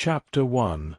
Chapter 1.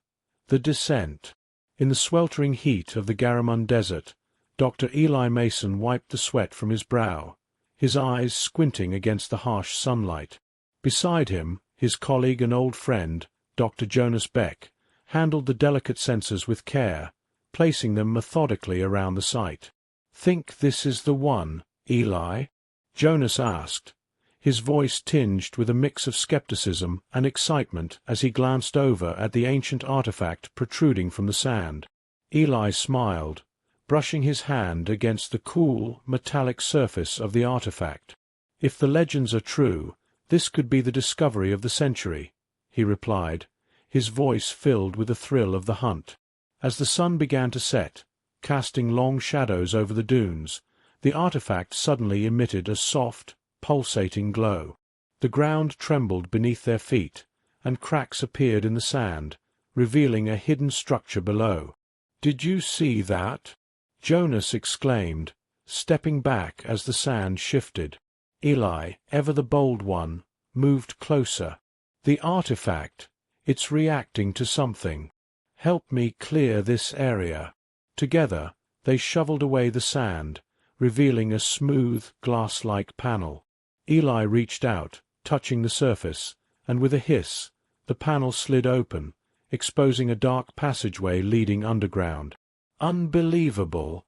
The Descent. In the sweltering heat of the Garamund Desert, Dr. Eli Mason wiped the sweat from his brow, his eyes squinting against the harsh sunlight. Beside him, his colleague and old friend, Dr. Jonas Beck, handled the delicate sensors with care, placing them methodically around the site. "Think this is the one, Eli?" Jonas asked, his voice tinged with a mix of skepticism and excitement as he glanced over at the ancient artifact protruding from the sand. Eli smiled, brushing his hand against the cool, metallic surface of the artifact. "If the legends are true, this could be the discovery of the century," he replied, his voice filled with the thrill of the hunt. As the sun began to set, casting long shadows over the dunes, the artifact suddenly emitted a soft, pulsating glow. The ground trembled beneath their feet, and cracks appeared in the sand, revealing a hidden structure below. "Did you see that?" Jonas exclaimed, stepping back as the sand shifted. Eli, ever the bold one, moved closer. "The artifact, it's reacting to something. Help me clear this area." Together, they shoveled away the sand, revealing a smooth, glass-like panel. Eli reached out, touching the surface, and with a hiss, the panel slid open, exposing a dark passageway leading underground. "Unbelievable,"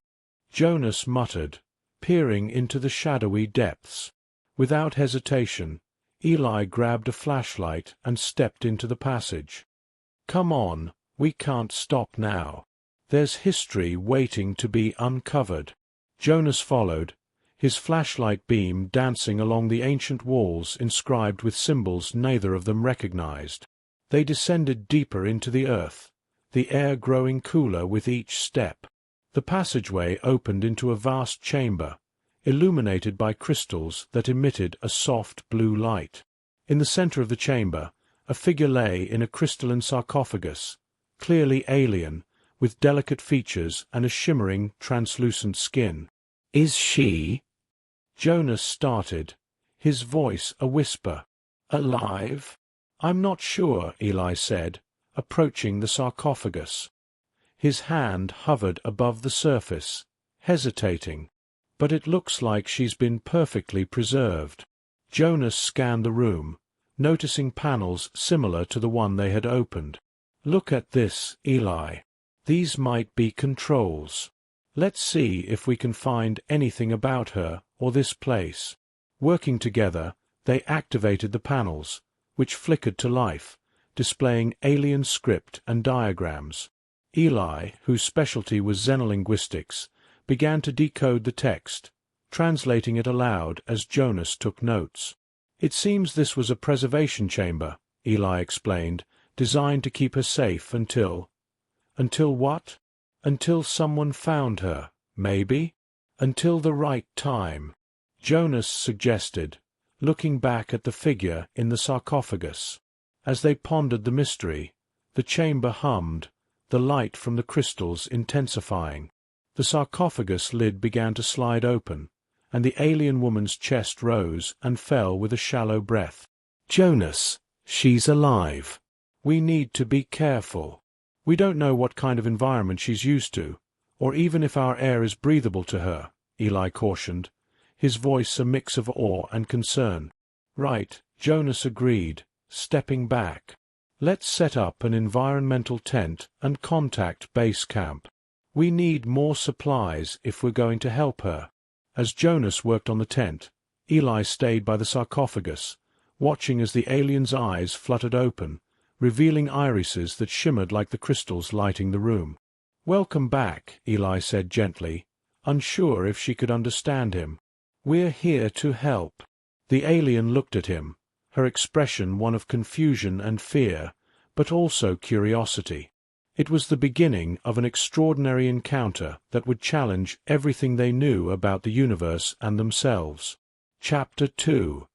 Jonas muttered, peering into the shadowy depths. Without hesitation, Eli grabbed a flashlight and stepped into the passage. "Come on, we can't stop now. There's history waiting to be uncovered." Jonas followed, his flashlight beam dancing along the ancient walls inscribed with symbols neither of them recognized. They descended deeper into the earth, the air growing cooler with each step. The passageway opened into a vast chamber, illuminated by crystals that emitted a soft blue light. In the center of the chamber, a figure lay in a crystalline sarcophagus, clearly alien, with delicate features and a shimmering, translucent skin. "Is she?" Jonas started, his voice a whisper. "Alive?" "I'm not sure," Eli said, approaching the sarcophagus. His hand hovered above the surface, hesitating. "But it looks like she's been perfectly preserved." Jonas scanned the room, noticing panels similar to the one they had opened. "Look at this, Eli. These might be controls. Let's see if we can find anything about her or this place." Working together, they activated the panels, which flickered to life, displaying alien script and diagrams. Eli, whose specialty was xenolinguistics, began to decode the text, translating it aloud as Jonas took notes. "It seems this was a preservation chamber," Eli explained, "designed to keep her safe until—" "Until what?" "Until someone found her, maybe? Until the right time," Jonas suggested, looking back at the figure in the sarcophagus. As they pondered the mystery, the chamber hummed, the light from the crystals intensifying. The sarcophagus lid began to slide open, and the alien woman's chest rose and fell with a shallow breath. "Jonas, she's alive. We need to be careful. We don't know what kind of environment she's used to, or even if our air is breathable to her," Eli cautioned, his voice a mix of awe and concern. "Right," Jonas agreed, stepping back. "Let's set up an environmental tent and contact base camp. We need more supplies if we're going to help her." As Jonas worked on the tent, Eli stayed by the sarcophagus, watching as the alien's eyes fluttered open, revealing irises that shimmered like the crystals lighting the room. "Welcome back," Eli said gently, unsure if she could understand him. "We're here to help." The alien looked at him, her expression one of confusion and fear, but also curiosity. It was the beginning of an extraordinary encounter that would challenge everything they knew about the universe and themselves. Chapter 2.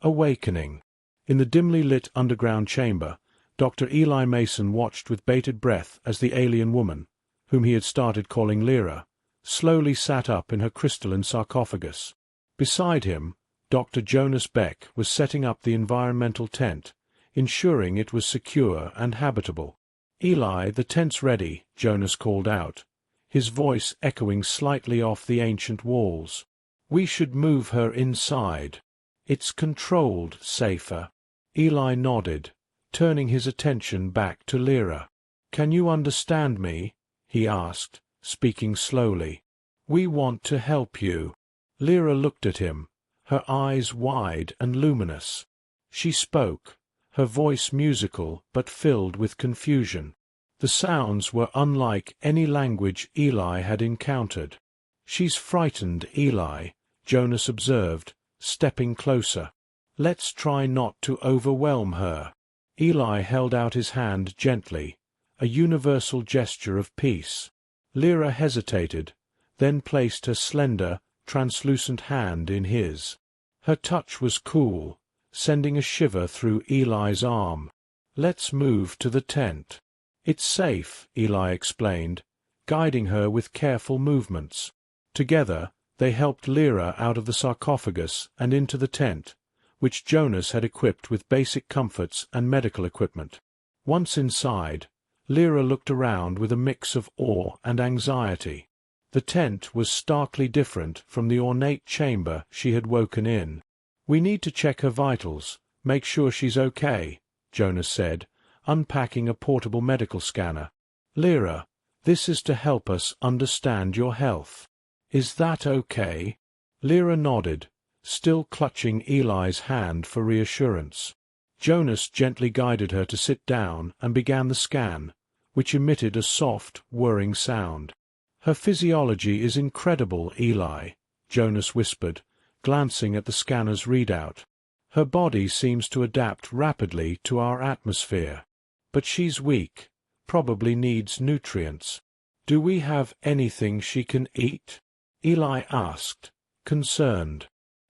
Awakening. In the dimly lit underground chamber, Dr. Eli Mason watched with bated breath as the alien woman, whom he had started calling Lyra, slowly sat up in her crystalline sarcophagus. Beside him, Dr. Jonas Beck was setting up the environmental tent, ensuring it was secure and habitable. "Eli, the tent's ready," Jonas called out, his voice echoing slightly off the ancient walls. "We should move her inside. It's controlled, safer." Eli nodded, turning his attention back to Lyra. "Can you understand me?" he asked, speaking slowly. "We want to help you." Lyra looked at him, her eyes wide and luminous. She spoke, her voice musical but filled with confusion. The sounds were unlike any language Eli had encountered. "She's frightened, Eli," Jonas observed, stepping closer. "Let's try not to overwhelm her." Eli held out his hand gently, a universal gesture of peace. Lyra hesitated, then placed her slender, translucent hand in his. Her touch was cool, sending a shiver through Eli's arm. "Let's move to the tent." "It's safe," Eli explained, guiding her with careful movements. Together, they helped Lyra out of the sarcophagus and into the tent, which Jonas had equipped with basic comforts and medical equipment. Once inside, Lyra looked around with a mix of awe and anxiety. The tent was starkly different from the ornate chamber she had woken in. "We need to check her vitals, make sure she's okay," Jonas said, unpacking a portable medical scanner. "Lyra, this is to help us understand your health. Is that okay?" Lyra nodded, still clutching Eli's hand for reassurance. Jonas gently guided her to sit down and began the scan, which emitted a soft, whirring sound. "Her physiology is incredible, Eli," Jonas whispered, glancing at the scanner's readout. "Her body seems to adapt rapidly to our atmosphere. But she's weak, probably needs nutrients. Do we have anything she can eat?" Eli asked, concerned.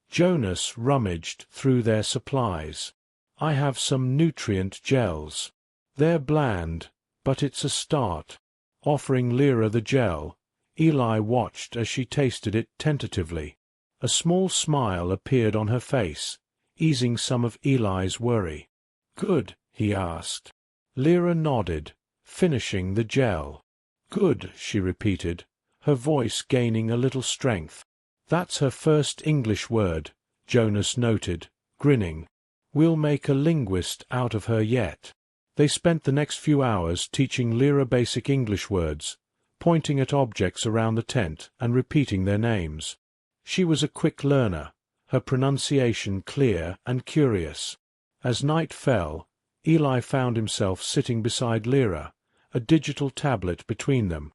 Jonas rummaged through their supplies. "I have some nutrient gels. They're bland, but it's a start." Offering Lyra the gel, Eli watched as she tasted it tentatively. A small smile appeared on her face, easing some of Eli's worry. "Good?" he asked. Lyra nodded, finishing the gel. "Good," she repeated, her voice gaining a little strength. "That's her first English word," Jonas noted, grinning. "We'll make a linguist out of her yet." They spent the next few hours teaching Lyra basic English words, pointing at objects around the tent and repeating their names. She was a quick learner, her pronunciation clear and curious. As night fell, Eli found himself sitting beside Lyra, a digital tablet between them.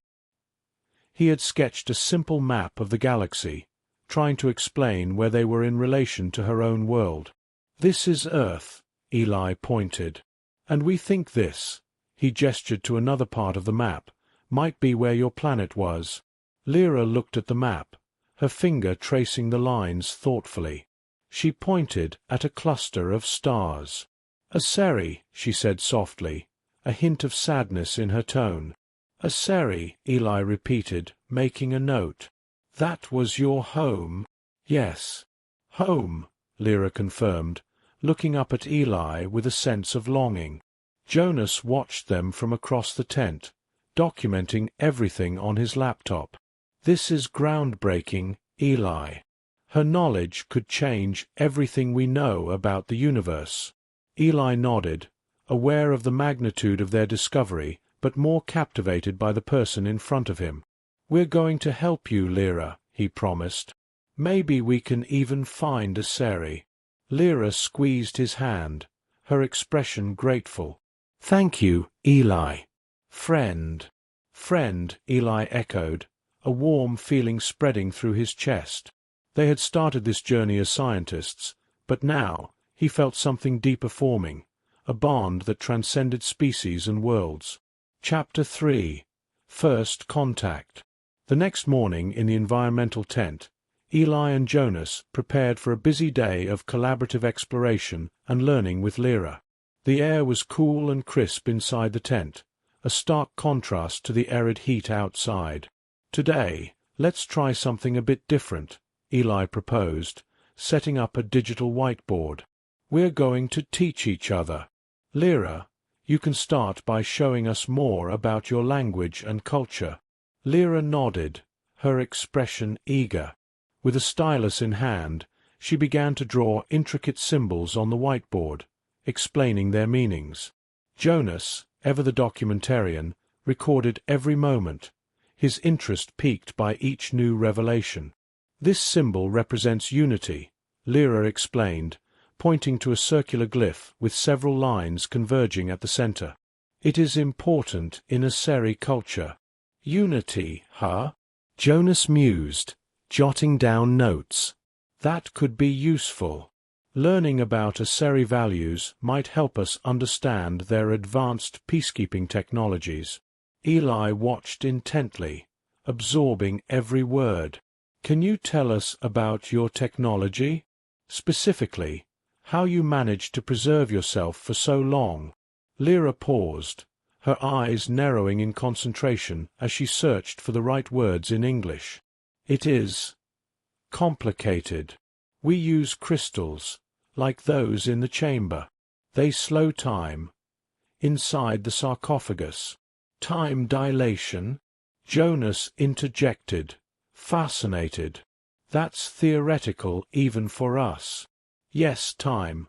He had sketched a simple map of the galaxy, trying to explain where they were in relation to her own world. "This is Earth," Eli pointed. "And we think this," he gestured to another part of the map, "might be where your planet was." Lyra looked at the map, her finger tracing the lines thoughtfully. She pointed at a cluster of stars. "A Seri," she said softly, a hint of sadness in her tone. "A Seri," Eli repeated, making a note. "That was your home?" "Yes." "Home," Lyra confirmed, looking up at Eli with a sense of longing. Jonas watched them from across the tent, documenting everything on his laptop. "This is groundbreaking, Eli. Her knowledge could change everything we know about the universe." Eli nodded, aware of the magnitude of their discovery, but more captivated by the person in front of him. "We're going to help you, Lyra," he promised. "Maybe we can even find a Seri." Lyra squeezed his hand, her expression grateful. "Thank you, Eli." "Friend." "Friend," Eli echoed, a warm feeling spreading through his chest. They had started this journey as scientists, but now he felt something deeper forming, a bond that transcended species and worlds. Chapter 3. First Contact. The next morning in the environmental tent, Eli and Jonas prepared for a busy day of collaborative exploration and learning with Lyra. The air was cool and crisp inside the tent, a stark contrast to the arid heat outside. "Today, let's try something a bit different," Eli proposed, setting up a digital whiteboard. "We're going to teach each other." Lyra, you can start by showing us more about your language and culture. Lyra nodded, her expression eager. With a stylus in hand, she began to draw intricate symbols on the whiteboard, explaining their meanings. Jonas, ever the documentarian, recorded every moment, his interest piqued by each new revelation. This symbol represents unity, Lyra explained, pointing to a circular glyph with several lines converging at the center. It is important in Aseri culture. Unity, huh? Jonas mused, jotting down notes. That could be useful. Learning about Aseri values might help us understand their advanced peacekeeping technologies. Eli watched intently, absorbing every word. Can you tell us about your technology? Specifically, how you managed to preserve yourself for so long? Lyra paused, her eyes narrowing in concentration as she searched for the right words in English. It is complicated. We use crystals, like those in the chamber. They slow time. Inside the sarcophagus. Time dilation? Jonas interjected, fascinated. That's theoretical even for us. Yes, time.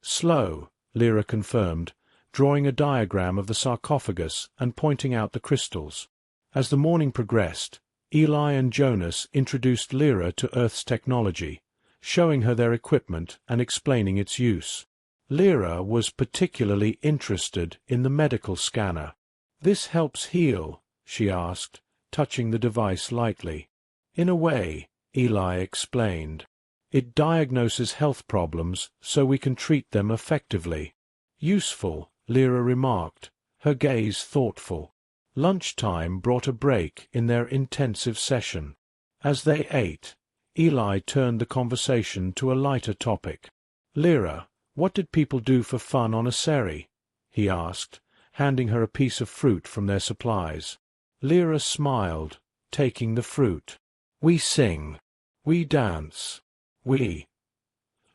Slow, Lyra confirmed, drawing a diagram of the sarcophagus and pointing out the crystals. As the morning progressed, Eli and Jonas introduced Lyra to Earth's technology, showing her their equipment and explaining its use. Lyra was particularly interested in the medical scanner. "This helps heal?" she asked, touching the device lightly. "In a way," Eli explained. "It diagnoses health problems so we can treat them effectively." "Useful," Lyra remarked, her gaze thoughtful. Lunchtime brought a break in their intensive session. As they ate, Eli turned the conversation to a lighter topic. "Lyra, what did people do for fun on Aseri?" he asked, handing her a piece of fruit from their supplies. Lyra smiled, taking the fruit. "We sing. We dance. We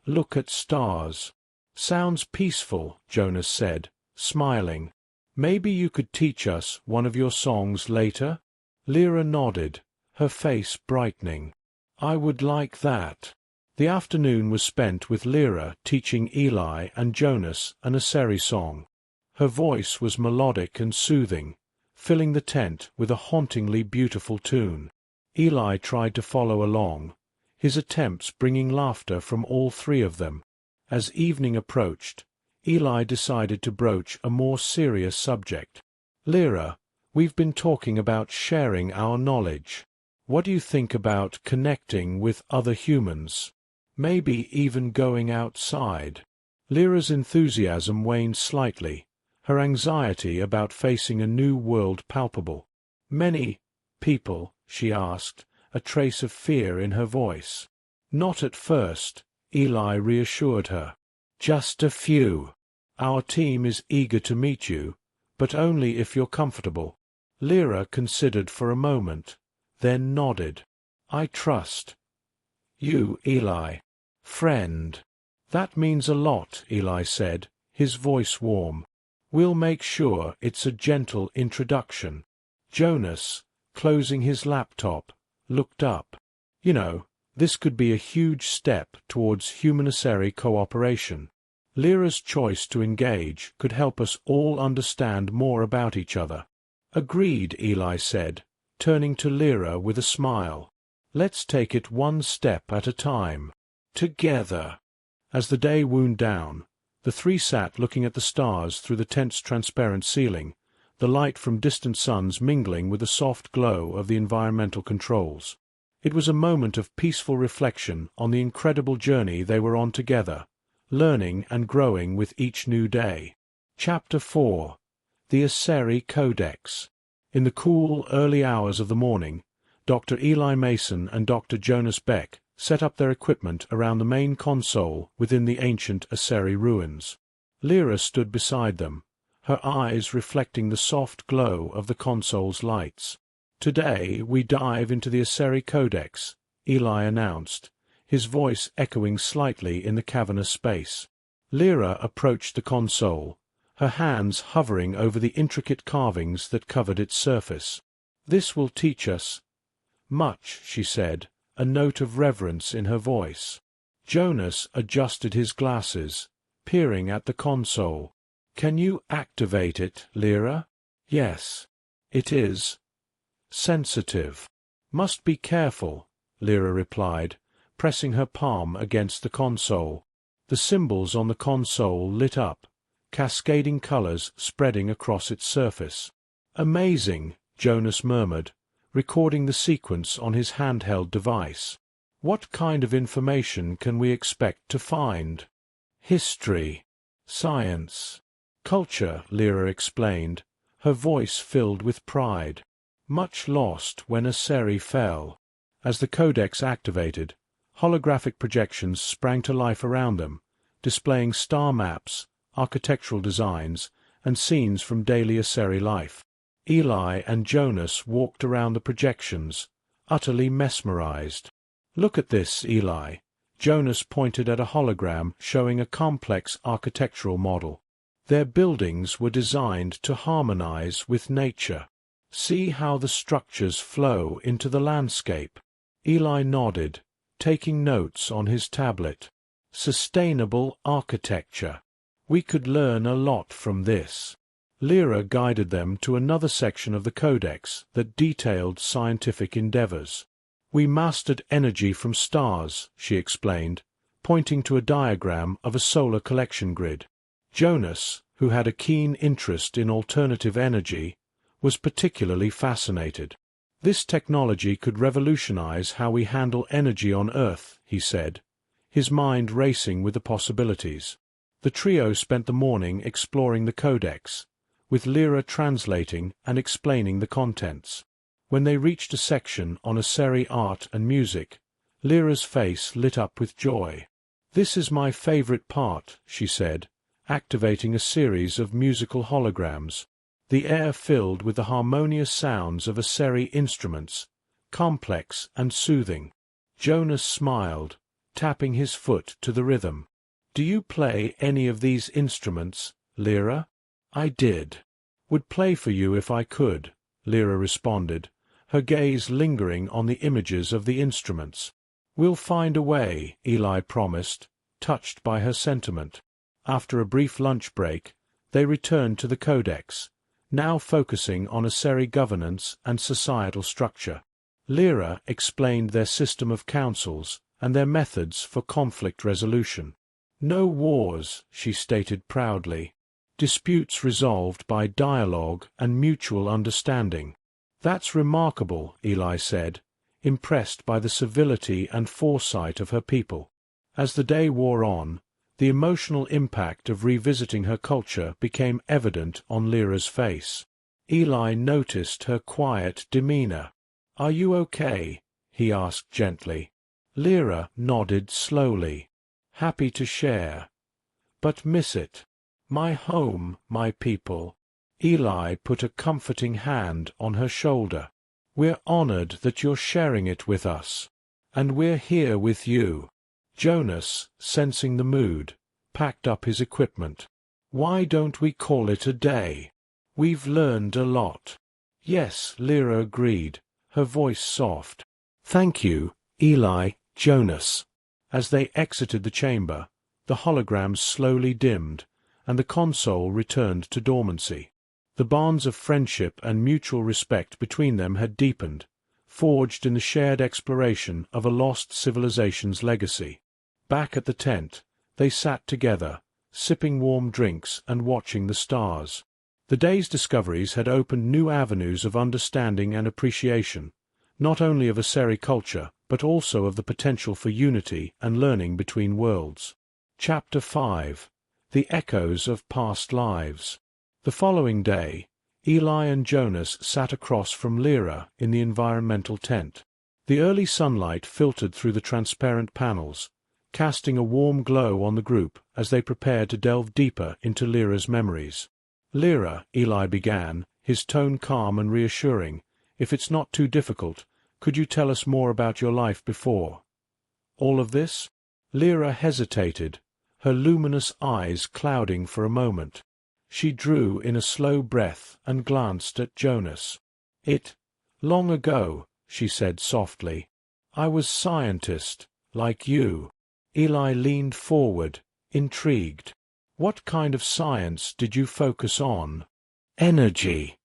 look at stars." "Sounds peaceful," Jonas said, smiling. "Maybe you could teach us one of your songs later?" Lyra nodded, her face brightening. "I would like that." The afternoon was spent with Lyra teaching Eli and Jonas an Aseri song. Her voice was melodic and soothing, filling the tent with a hauntingly beautiful tune. Eli tried to follow along, his attempts bringing laughter from all three of them. As evening approached, Eli decided to broach a more serious subject. "Lyra, we've been talking about sharing our knowledge. What do you think about connecting with other humans? Maybe even going outside?" Lyra's enthusiasm waned slightly, her anxiety about facing a new world palpable. "Many people?" she asked, a trace of fear in her voice. "Not at first," Eli reassured her. "Just a few. Our team is eager to meet you, but only if you're comfortable." Lyra considered for a moment, then nodded. "I trust you, Eli. Friend." "That means a lot," Eli said, his voice warm. "We'll make sure it's a gentle introduction." Jonas, closing his laptop, looked up. "You know, this could be a huge step towards human-Aseri cooperation. Lyra's choice to engage could help us all understand more about each other." "Agreed," Eli said, turning to Lyra with a smile. "Let's take it one step at a time. Together." As the day wound down, the three sat looking at the stars through the tent's transparent ceiling, the light from distant suns mingling with the soft glow of the environmental controls. It was a moment of peaceful reflection on the incredible journey they were on together, learning and growing with each new day. Chapter 4. The Aseri Codex. In the cool, early hours of the morning, Dr. Eli Mason and Dr. Jonas Beck set up their equipment around the main console within the ancient Aseri ruins. Lyra stood beside them, her eyes reflecting the soft glow of the console's lights. "Today we dive into the Aseri Codex," Eli announced, his voice echoing slightly in the cavernous space. Lyra approached the console, her hands hovering over the intricate carvings that covered its surface. "This will teach us much," she said, a note of reverence in her voice. Jonas adjusted his glasses, peering at the console. "Can you activate it, Lyra?" "Yes. It is sensitive. Must be careful," Lyra replied, pressing her palm against the console. The symbols on the console lit up, cascading colors spreading across its surface. "Amazing," Jonas murmured, recording the sequence on his handheld device. "What kind of information can we expect to find?" "History, science, culture," Lyra explained, her voice filled with pride. "Much lost when a Seri fell." As the codex activated, holographic projections sprang to life around them, displaying star maps, architectural designs, and scenes from daily Aseri life. Eli and Jonas walked around the projections, utterly mesmerized. "Look at this, Eli." Jonas pointed at a hologram showing a complex architectural model. Their buildings were designed to harmonize with nature. "See how the structures flow into the landscape." Eli nodded, taking notes on his tablet. "Sustainable architecture. We could learn a lot from this." Lyra guided them to another section of the codex that detailed scientific endeavors. "We mastered energy from stars," she explained, pointing to a diagram of a solar collection grid. Jonas, who had a keen interest in alternative energy, was particularly fascinated. "This technology could revolutionize how we handle energy on Earth," he said, his mind racing with the possibilities. The trio spent the morning exploring the codex, with Lyra translating and explaining the contents. When they reached a section on Aseri art and music, Lyra's face lit up with joy. "This is my favorite part," she said, activating a series of musical holograms. The air filled with the harmonious sounds of Aseri instruments, complex and soothing. Jonas smiled, tapping his foot to the rhythm. "Do you play any of these instruments, Lyra?" "I did. Would play for you if I could," Lyra responded, her gaze lingering on the images of the instruments. "We'll find a way," Eli promised, touched by her sentiment. After a brief lunch break, they returned to the codex, now focusing on Aseri governance and societal structure. Lyra explained their system of councils and their methods for conflict resolution. "No wars," she stated proudly. "Disputes resolved by dialogue and mutual understanding." "That's remarkable," Eli said, impressed by the civility and foresight of her people. As the day wore on, the emotional impact of revisiting her culture became evident on Lyra's face. Eli noticed her quiet demeanor. "Are you okay?" he asked gently. Lyra nodded slowly. "Happy to share. But miss it. My home, my people." Eli put a comforting hand on her shoulder. "We're honored that you're sharing it with us. And we're here with you." Jonas, sensing the mood, packed up his equipment. "Why don't we call it a day? We've learned a lot." "Yes," Lyra agreed, her voice soft. "Thank you, Eli, Jonas." As they exited the chamber, the holograms slowly dimmed, and the console returned to dormancy. The bonds of friendship and mutual respect between them had deepened, forged in the shared exploration of a lost civilization's legacy. Back at the tent, they sat together, sipping warm drinks and watching the stars. The day's discoveries had opened new avenues of understanding and appreciation, not only of Aseri culture, but also of the potential for unity and learning between worlds. Chapter 5. The Echoes of Past Lives. The following day, Eli and Jonas sat across from Lyra in the environmental tent. The early sunlight filtered through the transparent panels, casting a warm glow on the group as they prepared to delve deeper into Lyra's memories. "Lyra," Eli began, his tone calm and reassuring, "if it's not too difficult, could you tell us more about your life before all of this?" Lyra hesitated, her luminous eyes clouding for a moment. She drew in a slow breath and glanced at Jonas. Long ago, she said softly. I was scientist, like you. Eli leaned forward, intrigued. What kind of science did you focus on? Energy.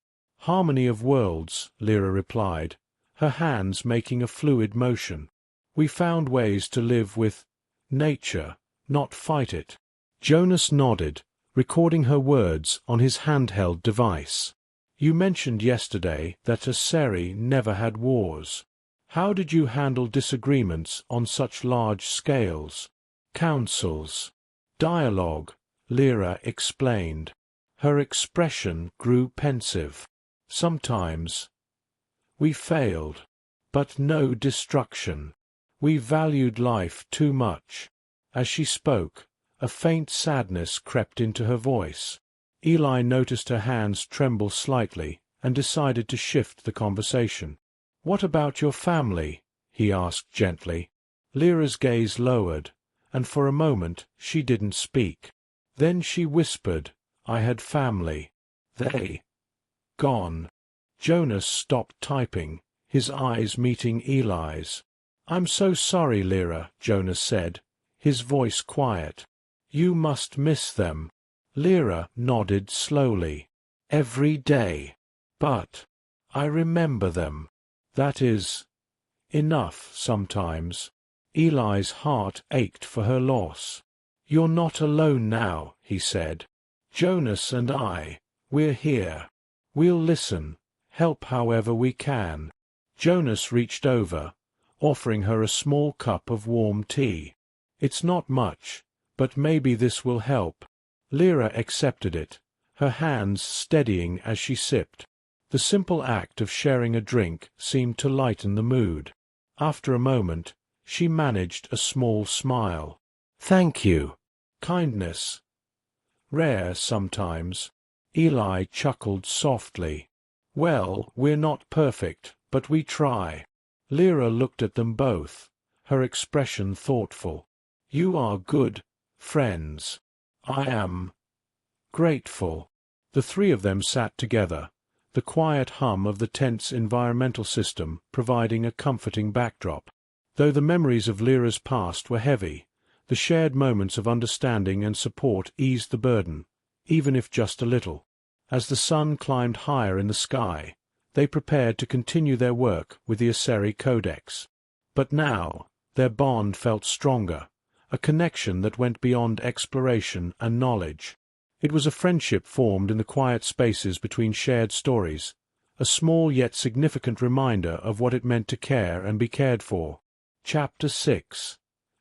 Harmony of worlds, Lyra replied, her hands making a fluid motion. We found ways to live with nature, not fight it. Jonas nodded, recording her words on his handheld device. You mentioned yesterday that Aseri never had wars. How did you handle disagreements on such large scales? Councils. Dialogue, Lyra explained. Her expression grew pensive. Sometimes. We failed. But no destruction. We valued life too much. As she spoke, a faint sadness crept into her voice. Eli noticed her hands tremble slightly and decided to shift the conversation. What about your family? He asked gently. Lyra's gaze lowered, and for a moment she didn't speak. Then she whispered, I had family. They. Gone. Jonas stopped typing, his eyes meeting Eli's. I'm so sorry, Lyra, Jonas said, his voice quiet. You must miss them. Lyra nodded slowly. Every day. But I remember them. That is enough sometimes. Eli's heart ached for her loss. You're not alone now, he said. Jonas and we're here. We'll listen, help however we can. Jonas reached over, offering her a small cup of warm tea. It's not much, but maybe this will help. Lyra accepted it, her hands steadying as she sipped. The simple act of sharing a drink seemed to lighten the mood. After a moment, she managed a small smile. Thank you. Kindness. Rare sometimes. Eli chuckled softly. Well, we're not perfect, but we try. Lyra looked at them both, her expression thoughtful. You are good friends. I am grateful. The three of them sat together, the quiet hum of the tense environmental system providing a comforting backdrop. Though the memories of Lyra's past were heavy, the shared moments of understanding and support eased the burden, even if just a little. As the sun climbed higher in the sky, they prepared to continue their work with the Aseri Codex. But now, their bond felt stronger, a connection that went beyond exploration and knowledge. It was a friendship formed in the quiet spaces between shared stories, a small yet significant reminder of what it meant to care and be cared for. Chapter 6.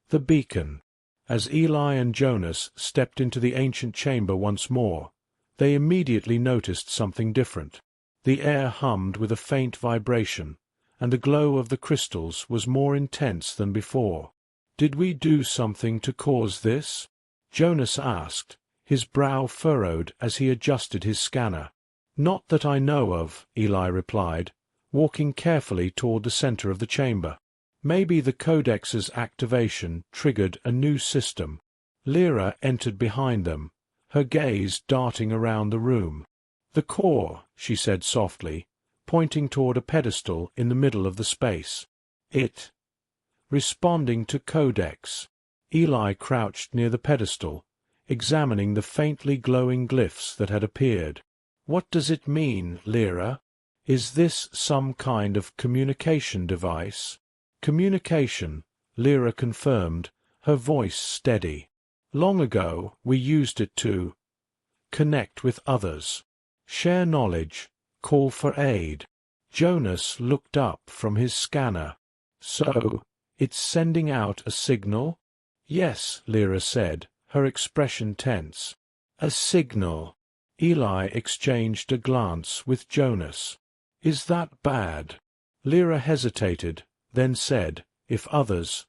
The Beacon. As Eli and Jonas stepped into the ancient chamber once more, they immediately noticed something different. The air hummed with a faint vibration, and the glow of the crystals was more intense than before. Did we do something to cause this? Jonas asked, his brow furrowed as he adjusted his scanner. Not that I know of, Eli replied, walking carefully toward the center of the chamber. Maybe the Codex's activation triggered a new system. Lyra entered behind them, her gaze darting around the room. The core, she said softly, pointing toward a pedestal in the middle of the space. It. Responding to Codex. Eli crouched near the pedestal, examining the faintly glowing glyphs that had appeared. What does it mean, Lyra? Is this some kind of communication device? Communication, Lyra confirmed, her voice steady. Long ago we used it to connect with others, share knowledge, call for aid. Jonas looked up from his scanner. So, it's sending out a signal? Yes, Lyra said, her expression tense. A signal. Eli exchanged a glance with Jonas. Is that bad? Lyra hesitated, then said, if others.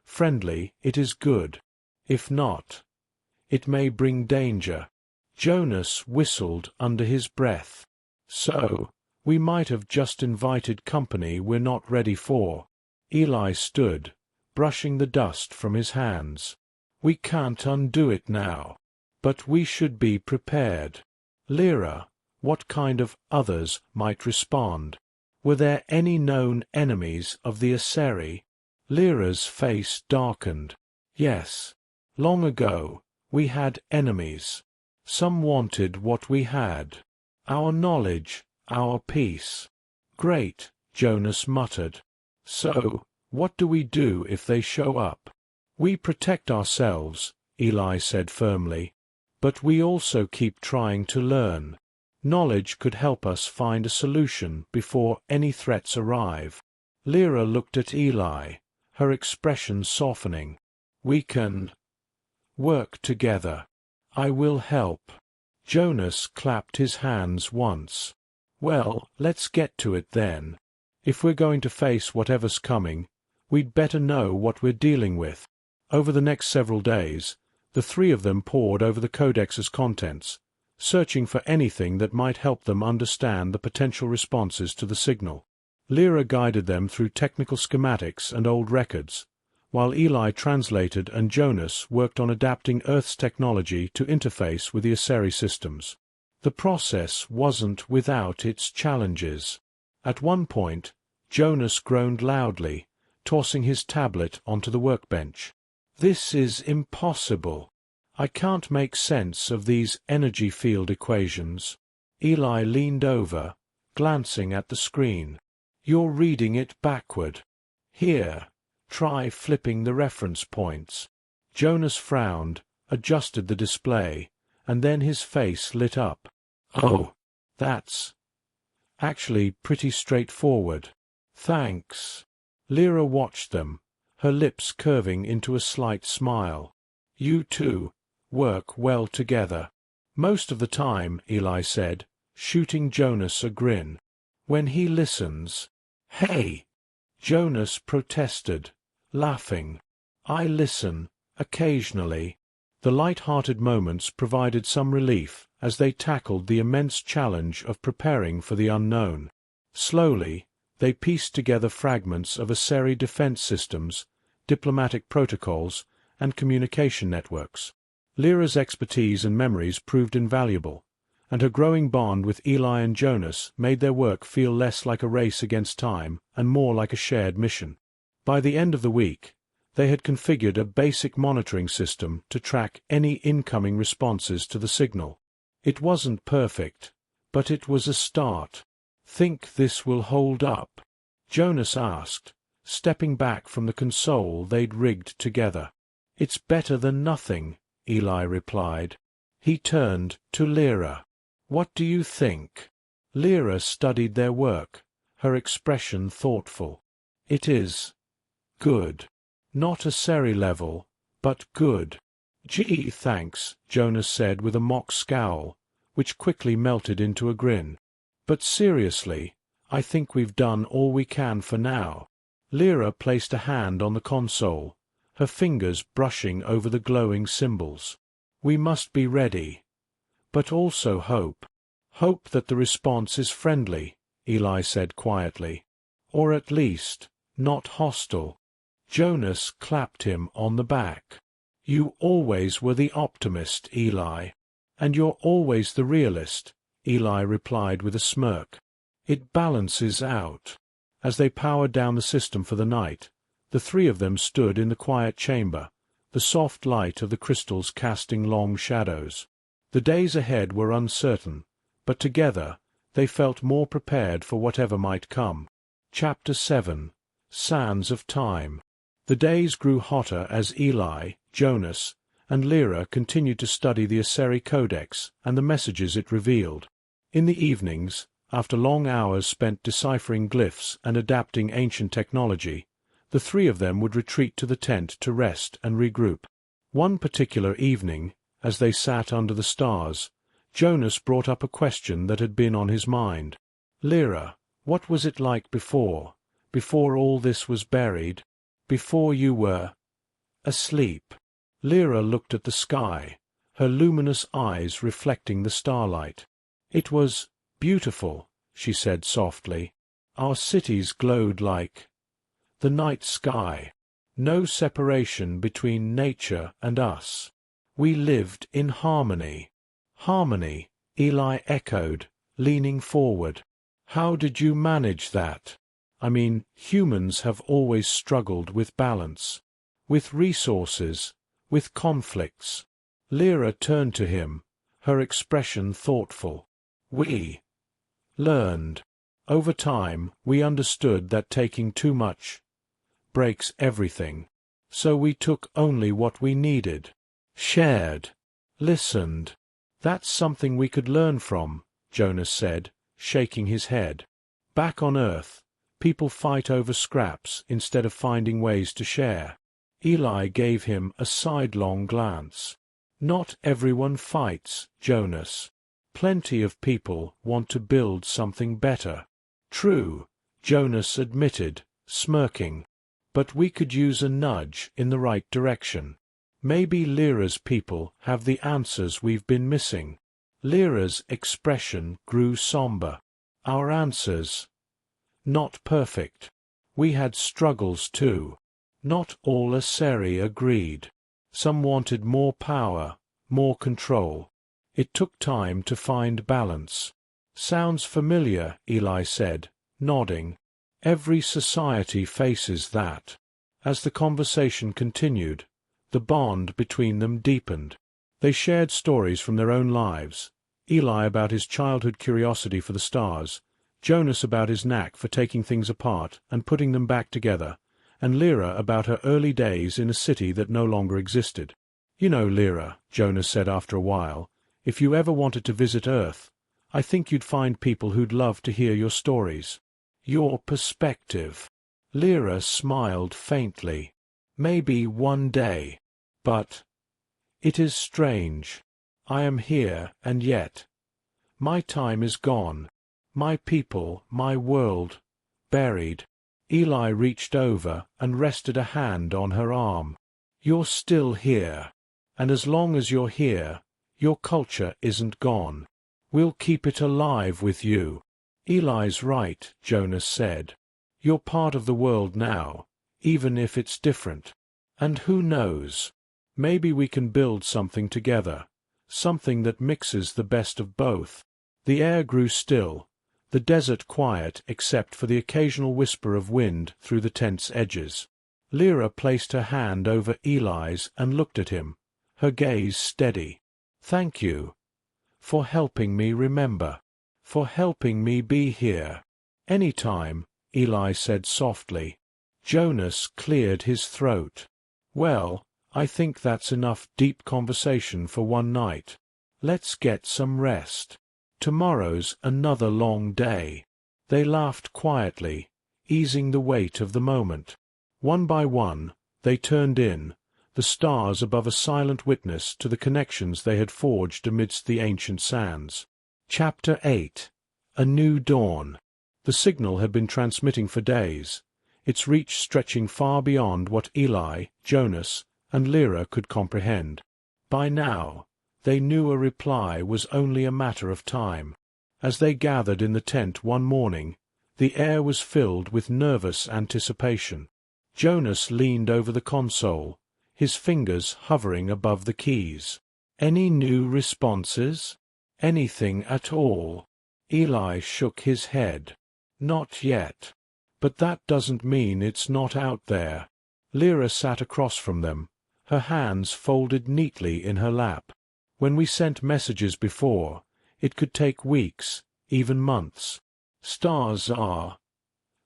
Friendly, it is good. If not, it may bring danger. Jonas whistled under his breath. So, we might have just invited company we're not ready for. Eli stood, brushing the dust from his hands. We can't undo it now. But we should be prepared. Lyra, what kind of others might respond? Were there any known enemies of the Aseri? Lyra's face darkened. Yes. Long ago, we had enemies. Some wanted what we had. Our knowledge, our peace. Great, Jonas muttered. So, what do we do if they show up? We protect ourselves, Eli said firmly. But we also keep trying to learn. Knowledge could help us find a solution before any threats arrive. Lyra looked at Eli, her expression softening. We can work together. I will help. Jonas clapped his hands once. Well, let's get to it then. If we're going to face whatever's coming, we'd better know what we're dealing with. Over the next several days, the three of them pored over the Codex's contents, searching for anything that might help them understand the potential responses to the signal. Lyra guided them through technical schematics and old records, while Eli translated and Jonas worked on adapting Earth's technology to interface with the Aseri systems. The process wasn't without its challenges. At one point, Jonas groaned loudly, tossing his tablet onto the workbench. This is impossible. I can't make sense of these energy field equations. Eli leaned over, glancing at the screen. You're reading it backward. Here, try flipping the reference points. Jonas frowned, adjusted the display, and then his face lit up. Oh, that's actually pretty straightforward. Thanks. Lyra watched them, her lips curving into a slight smile. You two work well together. Most of the time, Eli said, shooting Jonas a grin. When he listens. Hey! Jonas protested, laughing. I listen, occasionally. The light-hearted moments provided some relief as they tackled the immense challenge of preparing for the unknown. Slowly, they pieced together fragments of Aseri defense systems, diplomatic protocols, and communication networks. Lyra's expertise and memories proved invaluable, and her growing bond with Eli and Jonas made their work feel less like a race against time and more like a shared mission. By the end of the week, they had configured a basic monitoring system to track any incoming responses to the signal. It wasn't perfect, but it was a start. Think this will hold up? Jonas asked, stepping back from the console they'd rigged together. It's better than nothing, Eli replied. He turned to Lyra. What do you think? Lyra studied their work, her expression thoughtful. It is good. Not Aseri level, but good. Gee, thanks, Jonas said with a mock scowl, which quickly melted into a grin. But seriously, I think we've done all we can for now. Lyra placed a hand on the console, her fingers brushing over the glowing symbols. We must be ready. But also hope. Hope that the response is friendly, Eli said quietly. Or at least, not hostile. Jonas clapped him on the back. You always were the optimist, Eli. And you're always the realist, Eli replied with a smirk. It balances out. As they powered down the system for the night, the three of them stood in the quiet chamber, the soft light of the crystals casting long shadows. The days ahead were uncertain, but together they felt more prepared for whatever might come. Chapter 7. Sands of Time. The days grew hotter as Eli, Jonas, and Lyra continued to study the Aseri Codex and the messages it revealed. In the evenings, after long hours spent deciphering glyphs and adapting ancient technology, the three of them would retreat to the tent to rest and regroup. One particular evening, as they sat under the stars, Jonas brought up a question that had been on his mind. Lyra, what was it like before all this was buried, before you were asleep? Lyra looked at the sky, her luminous eyes reflecting the starlight. It was beautiful, she said softly. Our cities glowed like the night sky. No separation between nature and us. We lived in harmony. Harmony, Eli echoed, leaning forward. How did you manage that? I mean, humans have always struggled with balance, with resources, with conflicts. Lyra turned to him, her expression thoughtful. We learned. Over time, we understood that taking too much breaks everything. So we took only what we needed. Shared. Listened. That's something we could learn from, Jonas said, shaking his head. Back on Earth, people fight over scraps instead of finding ways to share. Eli gave him a sidelong glance. Not everyone fights, Jonas. Plenty of people want to build something better. True, Jonas admitted, smirking. But we could use a nudge in the right direction. Maybe Lyra's people have the answers we've been missing. Lyra's expression grew somber. Our answers? Not perfect. We had struggles too. Not all Aseri agreed. Some wanted more power, more control. It took time to find balance. Sounds familiar, Eli said, nodding. Every society faces that. As the conversation continued, the bond between them deepened. They shared stories from their own lives. Eli about his childhood curiosity for the stars, Jonas about his knack for taking things apart and putting them back together, and Lyra about her early days in a city that no longer existed. You know, Lyra, Jonas said after a while, if you ever wanted to visit Earth, I think you'd find people who'd love to hear your stories. Your perspective. Lyra smiled faintly. Maybe one day. But it is strange. I am here, and yet my time is gone. My people, my world, buried. Eli reached over and rested a hand on her arm. You're still here. And as long as you're here, your culture isn't gone. We'll keep it alive with you. Eli's right, Jonas said. You're part of the world now, even if it's different. And who knows? Maybe we can build something together, something that mixes the best of both. The air grew still, the desert quiet except for the occasional whisper of wind through the tent's edges. Lyra placed her hand over Eli's and looked at him, her gaze steady. Thank you. For helping me remember. For helping me be here. Any time, Eli said softly. Jonas cleared his throat. Well, I think that's enough deep conversation for one night. Let's get some rest. Tomorrow's another long day. They laughed quietly, easing the weight of the moment. One by one, they turned in, the stars above a silent witness to the connections they had forged amidst the ancient sands. Chapter 8. A New Dawn. The signal had been transmitting for days, its reach stretching far beyond what Eli, Jonas, and Lyra could comprehend. By now, they knew a reply was only a matter of time. As they gathered in the tent one morning, the air was filled with nervous anticipation. Jonas leaned over the console, his fingers hovering above the keys. Any new responses? Anything at all? Eli shook his head. Not yet. But that doesn't mean it's not out there. Lyra sat across from them, her hands folded neatly in her lap. When we sent messages before, it could take weeks, even months. Stars are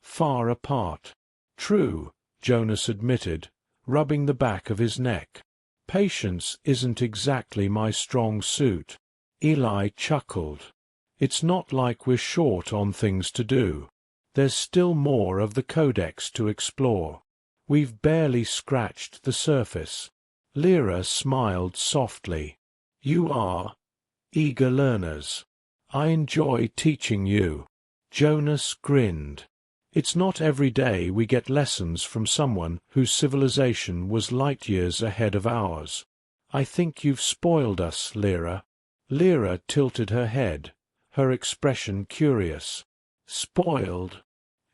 far apart. True, Jonas admitted, rubbing the back of his neck. Patience isn't exactly my strong suit. Eli chuckled. It's not like we're short on things to do. There's still more of the Codex to explore. We've barely scratched the surface. Lyra smiled softly. You are eager learners. I enjoy teaching you. Jonas grinned. It's not every day we get lessons from someone whose civilization was light years ahead of ours. I think you've spoiled us, Lyra. Lyra tilted her head, her expression curious. Spoiled?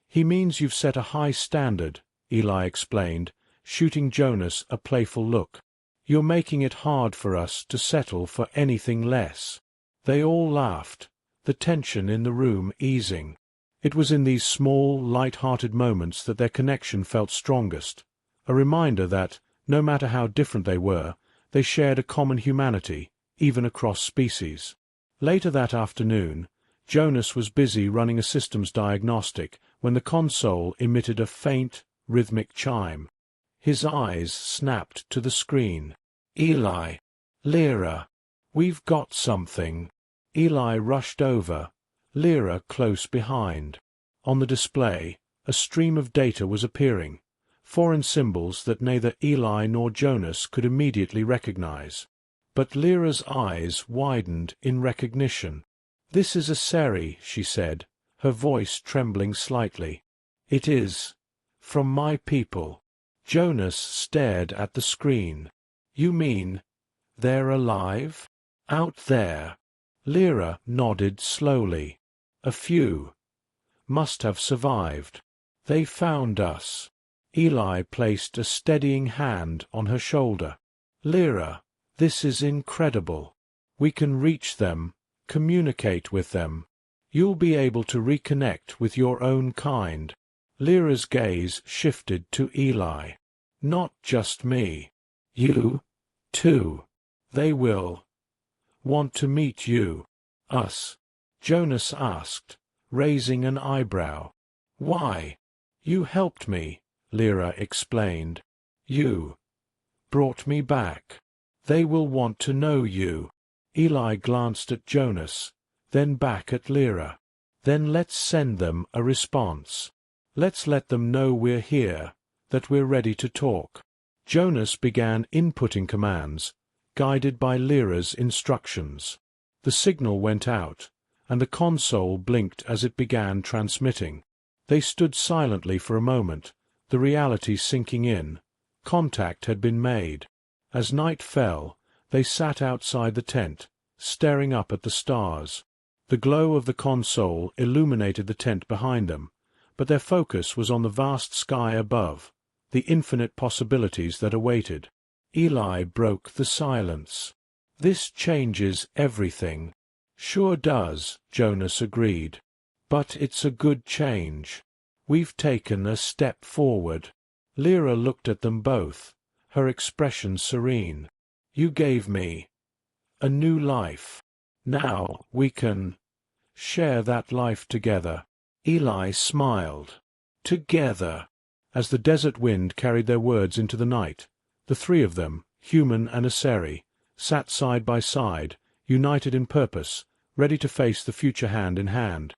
He means you've set a high standard, Eli explained, shooting Jonas a playful look. "You're making it hard for us to settle for anything less." They all laughed, the tension in the room easing. It was in these small, light-hearted moments that their connection felt strongest, a reminder that, no matter how different they were, they shared a common humanity, even across species. Later that afternoon, Jonas was busy running a systems diagnostic when the console emitted a faint, rhythmic chime. His eyes snapped to the screen. "Eli! Lyra! We've got something!" Eli rushed over, Lyra close behind. On the display, a stream of data was appearing, foreign symbols that neither Eli nor Jonas could immediately recognize. But Lyra's eyes widened in recognition. "This is a Seri," she said, her voice trembling slightly. "It is. From my people." Jonas stared at the screen. "You mean they're alive? Out there?" Lyra nodded slowly. "A few. Must have survived. They found us." Eli placed a steadying hand on her shoulder. "Lyra, this is incredible. We can reach them, communicate with them. You'll be able to reconnect with your own kind." Lyra's gaze shifted to Eli. "Not just me. You, too. They will want to meet you." "Us?" Jonas asked, raising an eyebrow. "Why?" "You helped me," Lyra explained. "You brought me back. They will want to know you." Eli glanced at Jonas, then back at Lyra. "Then let's send them a response. Let's let them know we're here, that we're ready to talk." Jonas began inputting commands, guided by Lyra's instructions. The signal went out, and the console blinked as it began transmitting. They stood silently for a moment, the reality sinking in. Contact had been made. As night fell, they sat outside the tent, staring up at the stars. The glow of the console illuminated the tent behind them, but their focus was on the vast sky above, the infinite possibilities that awaited. Eli broke the silence. "This changes everything." "Sure does," Jonas agreed. "But it's a good change. We've taken a step forward." Lyra looked at them both, her expression serene. "You gave me a new life. Now we can share that life together." Eli smiled. "Together." As the desert wind carried their words into the night, the three of them, human and Aseri, sat side by side, united in purpose, ready to face the future hand in hand.